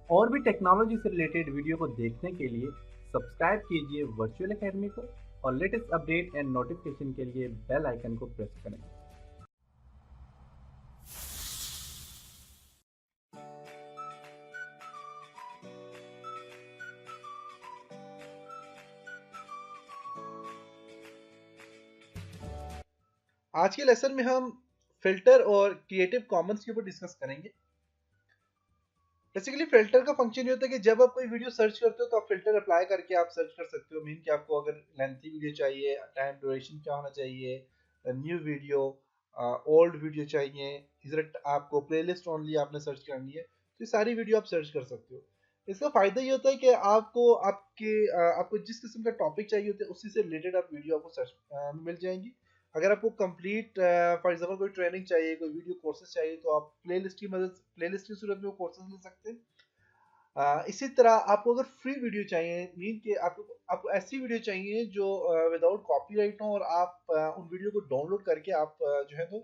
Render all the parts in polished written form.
और भी टेक्नोलॉजी से रिलेटेड वीडियो को देखने के लिए सब्सक्राइब कीजिए वर्चुअल एकेडमी को और लेटेस्ट अपडेट एंड नोटिफिकेशन के लिए बेल आइकन को प्रेस करें। आज के लेसन में हम फिल्टर और क्रिएटिव कॉमन्स के ऊपर डिस्कस करेंगे। बेसिकली फिल्टर का फंक्शन ये होता है कि जब आप कोई वीडियो सर्च करते हो तो आप फिल्टर अप्लाई करके आप सर्च कर सकते हो। मीन कि आपको अगर लेंथी वीडियो चाहिए, टाइम ड्यूरेशन क्या होना चाहिए, न्यू वीडियो, ओल्ड वीडियो चाहिए, इधर आपको प्लेलिस्ट ओनली आपने सर्च करनी है, तो ये सारी वीडियो आप सर्च कर सकते हो। इसका फायदा ये होता है कि आपको जिस किस्म का टॉपिक चाहिए होता है उसी से रिलेटेड आप वीडियो आपको सर्च मिल जाएंगी। अगर आपको कंप्लीट फॉर एग्जांपल कोई ट्रेनिंग चाहिए, कोई वीडियो कोर्सेज चाहिए, तो आप प्लेलिस्ट की सूरत में वो कोर्सेज ले सकते हैं। इसी तरह आपको अगर फ्री वीडियो चाहिए, मीन कि आपको ऐसी वीडियो चाहिए जो विदाउट कॉपीराइट हो और आप उन वीडियो को डाउनलोड करके आप जो है तो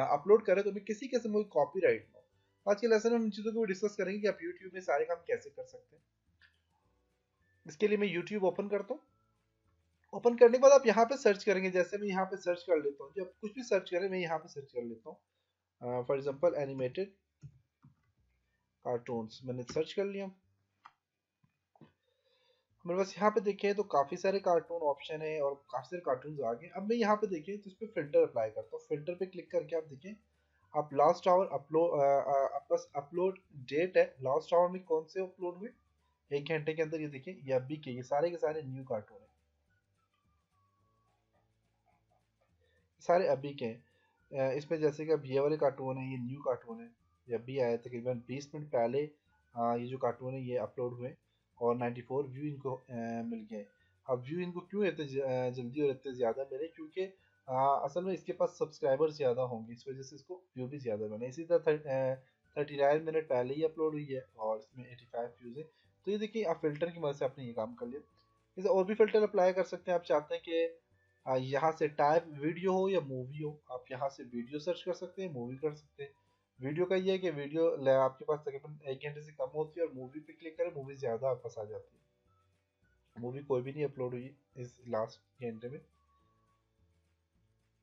अपलोड करें तो भी किसी किस्म की कॉपीराइट ना हो। आज के लेसन में हम इन चीज़ों को डिस्कस करेंगे कि आप यूट्यूब में सारे काम कैसे कर सकते हैं। इसके लिए मैं यूट्यूब ओपन करता हूँ। ओपन करने के बाद आप यहाँ पे सर्च करेंगे, जैसे मैं यहाँ पे सर्च कर लेता हूँ। जब कुछ भी सर्च करें मैं यहाँ पे सर्च कर लेता हूँ। फॉर एग्जाम्पल एनिमेटेड कार्टून्स मैंने सर्च कर लिया। मेरे पास यहाँ पे देखें तो काफ़ी सारे कार्टून ऑप्शन है और काफ़ी सारे कार्टून आ गए। अब मैं यहाँ पे देखें तो इस पर फिल्टर अप्लाई करता हूँ। फिल्टर पे क्लिक करके आप देखें, आप लास्ट आवर अपलोड, आपका अपलोड डेट है लास्ट आवर में कौन से अपलोड हुए 1 घंटे के अंदर। ये देखें, ये अभी के सारे न्यू कार्टून है, सारे अभी के हैं। इसमें जैसे कि अब ये वाले कार्टून है, ये न्यू कार्टून है, ये अभी आया तकरीबन 20 मिनट पहले। ये जो कार्टून है ये अपलोड हुए और 94 व्यू इनको मिल गए। अब व्यू इनको क्यों इतने जल्दी और इतने ज़्यादा मिले, क्योंकि असल में इसके पास सब्सक्राइबर ज़्यादा होंगे, इस वजह से इसको व्यू भी ज़्यादा मिले। इसी तरह 39 मिनट पहले ही अपलोड हुई है और इसमें 85 व्यूज़ है। तो ये देखिए, आप फिल्टर की मदद से आपने ये काम कर लिया। इसे और भी फिल्टर अप्लाई कर सकते हैं। आप चाहते हैं कि यहाँ से टाइप वीडियो हो या मूवी हो, आप यहाँ से वीडियो सर्च कर सकते हैं, मूवी कर सकते हैं। वीडियो का ये है कि वीडियो आपके पास तकरीबन 1 घंटे से कम होती है और मूवी पे क्लिक करें, मूवी ज़्यादा आपके पास आ जाती है। मूवी कोई भी नहीं अपलोड हुई इस लास्ट घंटे में।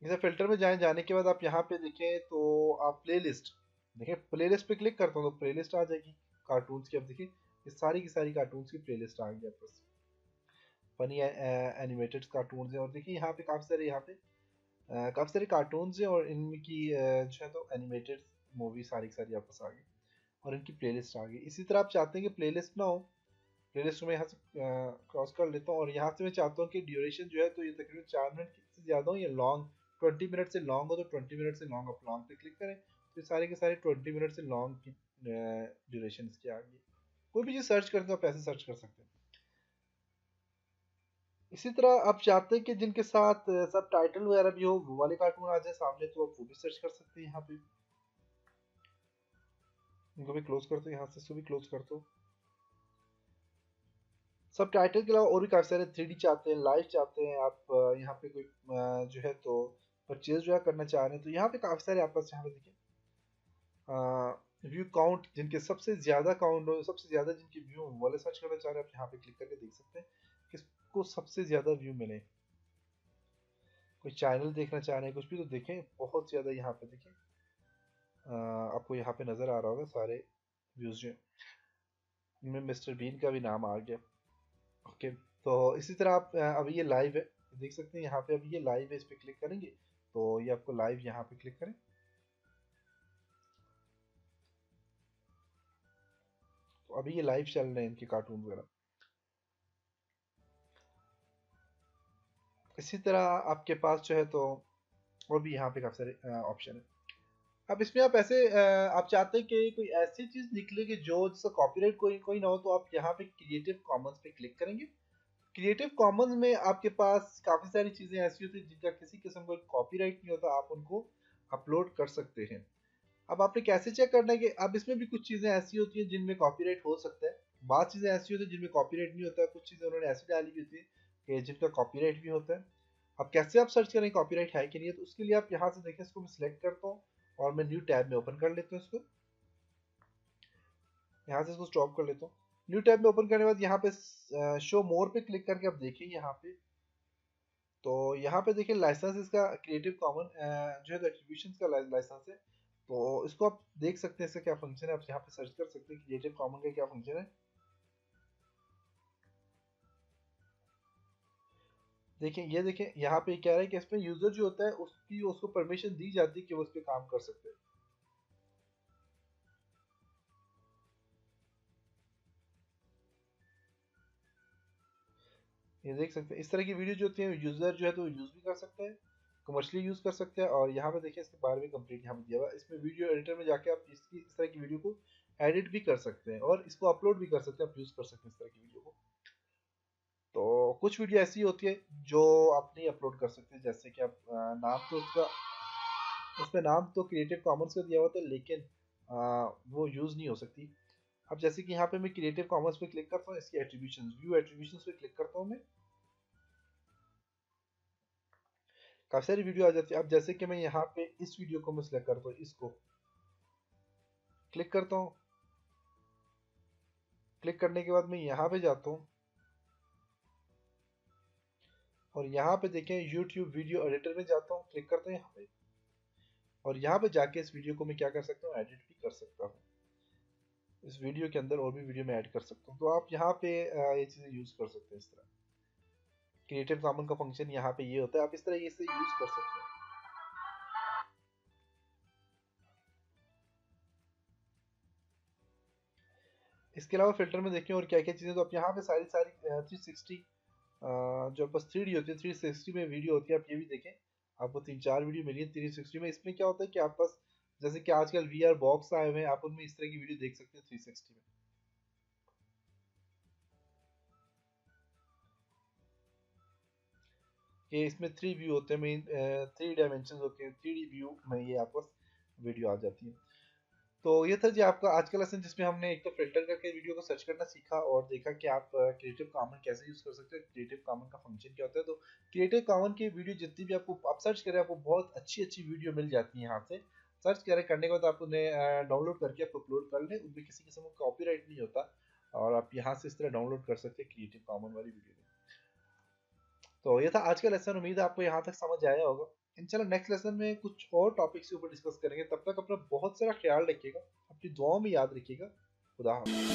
जैसे फिल्टर में जाने के बाद आप यहाँ पे देखें तो आप प्लेलिस्ट देखें, प्लेलिस्ट पे क्लिक करता हूँ तो प्लेलिस्ट आ जाएगी कार्टून्स की। अब देखिए, ये सारी की सारी कार्टून्स की प्लेलिस्ट आ गई आपके पास। फनी एनिमेटेड कार्टून्स है और देखिए यहाँ पे काफ़ी सारे कार्टून्स हैं और इनकी जो है तो एनिमेटेड मूवी सारी की सारी आपस आ गई और इनकी प्लेलिस्ट आ गई। इसी तरह आप चाहते हैं कि प्लेलिस्ट ना हो, प्लेलिस्ट में यहाँ से क्रॉस कर लेता हूँ और यहाँ से मैं चाहता हूँ कि ड्यूरेशन जो है तो ये तकरीबन 4 मिनट से ज़्यादा हो या लॉन्ग 20 मिनट से लॉन्ग हो, तो 20 मिनट से लॉन्ग आप लॉन्ग पे क्लिक करें तो सारे के सारे 20 मिनट से लॉन्ग की ड्यूरेशन इसकी आ गई। कोई भी चीज़ सर्च करते हो आप ऐसे सर्च कर सकते हैं। इसी तरह आप चाहते हैं कि जिनके साथ सब टाइटल वगैरह भी हो, वो वाले कार्टून आ जाए सामने, तो आप वो भी सर्च कर सकते हैं यहाँ पे। इनको भी क्लोज करते हो, यहाँ से इसको भी क्लोज करते हो। सब टाइटल के अलावा और भी काफ़ी सारे 3D चाहते हैं, लाइव चाहते हैं आप, यहाँ पे कोई जो है तो परचेज जो है करना चाह रहे हैं, तो यहाँ पे काफ़ी सारे आपके पास यहाँ पे देखिए व्यू काउंट, जिनके सबसे ज़्यादा काउंट हो, सबसे ज़्यादा जिनके व्यू वो वाले सर्च करना चाह रहे हैं, आप यहाँ पे क्लिक करके देख सकते हैं किसको सबसे ज़्यादा व्यू मिले। कोई चैनल देखना चाह रहे हैं कुछ भी, तो देखें बहुत ज़्यादा यहाँ पे देखें, आपको यहाँ पे नज़र आ रहा होगा सारे व्यूज़ जो, इनमें मिस्टर बीन का भी नाम आ गया। ओके, तो इसी तरह आप अभी ये लाइव है, देख सकते हैं यहाँ पे अभी ये लाइव है, इस पर क्लिक करेंगे तो ये आपको लाइव यहाँ पे क्लिक करें तो अभी ये लाइव चल रहे हैं इनके कार्टून वगैरह। इसी तरह आपके पास जो है तो और भी यहाँ पे काफ़ी सारे ऑप्शन है। अब इसमें आप ऐसे आप चाहते हैं कि कोई ऐसी चीज़ निकले कि जो जिसका कॉपीराइट कोई कोई ना हो, तो आप यहाँ पे क्रिएटिव कॉमन्स पे क्लिक करेंगे। क्रिएटिव कॉमन्स में आपके पास काफ़ी सारी चीज़ें ऐसी होती हैं जिनका किसी किस्म का कॉपीराइट नहीं होता, आप उनको अपलोड कर सकते हैं। अब आपने कैसे चेक करना है कि अब इसमें भी कुछ चीज़ें ऐसी होती हैं जिनमें कॉपीराइट हो सकता है, बात चीज़ें ऐसी होती हैं जिनमें कॉपीराइट नहीं होता है, कुछ चीज़ें उन्होंने ऐसी डाली हुई होती है कि जिनका कॉपीराइट भी होता है। अब कैसे आप सर्च करें कॉपीराइट है कि नहीं है, तो उसके लिए आप यहाँ से देखें, इसको मैं सिलेक्ट करता हूँ और मैं न्यू टैब में ओपन कर लेता हूँ इसको। यहाँ से इसको स्टॉप कर लेता हूँ। न्यू टैब में ओपन करने के बाद यहाँ पे शो मोर पे क्लिक करके आप देखिए यहाँ पे, तो यहाँ पे देखिए लाइसेंस इसका क्रिएटिव कॉमन जो है एट्रीब्यूशन का लाइसेंस है। तो इसको आप देख सकते हैं इसका क्या फंक्शन है, आप यहाँ पे सर्च कर सकते हैं क्रिएटिव कॉमन का क्या फंक्शन है। देखिए ये देखिए यहाँ पे क्या है कि इसमें यूजर जो होता है उसको परमिशन दी जाती है कि वो इस पे काम कर सकते हैं। ये देख सकते हैं इस तरह की वीडियो जो होती है यूजर जो है तो यूज भी कर सकते हैं, कमर्शियली यूज कर सकते हैं। और यहाँ पे देखिए इसके बारे में कंप्लीट यहाँ पे दिया हुआ है। इसमें वीडियो एडिटर में जाके आप इस तरह की वीडियो को एडिट भी कर सकते हैं और इसको अपलोड भी कर सकते हैं, आप यूज कर सकते हैं इस तरह की वीडियो को। तो कुछ वीडियो ऐसी होती है जो आप नहीं अपलोड कर सकते, जैसे कि आप नाम तो उसमें नाम तो क्रिएटिव कॉमन्स का दिया हुआ था लेकिन वो यूज नहीं हो सकती। अब जैसे कि यहाँ पे मैं क्रिएटिव कॉमन्स पे क्लिक करता हूँ, इसकी एट्रीब्यूशंस व्यू एट्रीब्यूशंस पे क्लिक करता हूँ मैं, काफी सारी वीडियो आ जाती है। अब जैसे कि मैं यहाँ पे इस वीडियो को मैं सिलेक्ट करता हूँ, इसको क्लिक करता हूँ। क्लिक करने के बाद मैं यहाँ पे जाता हूँ और यहाँ पे देखें YouTube वीडियो एडिटर में जाता हूँ, क्लिक करता हूँ यहाँ पे, और यहाँ पे जाके इस वीडियो को मैं क्या कर सकता हूँ, एडिट भी कर सकता हूँ। इस वीडियो के अंदर और भी वीडियो में ऐड कर सकता हूँ। तो आप यहाँ पे ये चीज़ें यूज कर सकते हैं। इस तरह क्रिएटिव कॉमन का फंक्शन यहाँ पे ये होता है, आप इस तरह इसे यूज कर सकते हैं। इसके अलावा फिल्टर में देखें और क्या क्या चीज़ें, तो आप यहाँ पे सारी सारी 360 जो बस 3D होती है, 360 में वीडियो होती है, आप ये भी देखें। आपको 3-4 वीडियो मिली है 360 में। इसमें क्या होता है कि आप पास जैसे कि आजकल VR बॉक्स आए हुए हैं, आप उनमें इस तरह की वीडियो देख सकते हैं 360 में। कि इसमें 3 व्यू होते हैं, मेन 3 डायमेंशन होते हैं, 3D व्यू में ये आपको वीडियो आ जाती है। तो ये था जी आपका आज का लेसन, जिसमें हमने एक तो फिल्टर करके वीडियो को सर्च करना सीखा और देखा कि आप क्रिएटिव कॉमन कैसे यूज कर सकते हैं, क्रिएटिव कॉमन का फंक्शन क्या होता है। तो क्रिएटिव कॉमन की वीडियो जितनी भी आपको आप सर्च करें, आपको बहुत अच्छी अच्छी वीडियो मिल जाती है। यहाँ से सर्च करें, करने के बाद आप उन्हें डाउनलोड करके आप अपलोड कर लें, उनमें किसी किस्म का कॉपीराइट नहीं होता और आप यहाँ से इस तरह डाउनलोड कर सकते हैं क्रिएटिव कॉमन वाली वीडियो। तो ये था आज का लेसन, उम्मीद है आपको यहाँ तक समझ आया होगा। इंशाल्लाह नेक्स्ट लेसन में कुछ और टॉपिक्स के ऊपर डिस्कस करेंगे। तब तक अपना बहुत सारा ख्याल रखिएगा, अपनी दुआओं में याद रखिएगा। खुदा हाफिज़।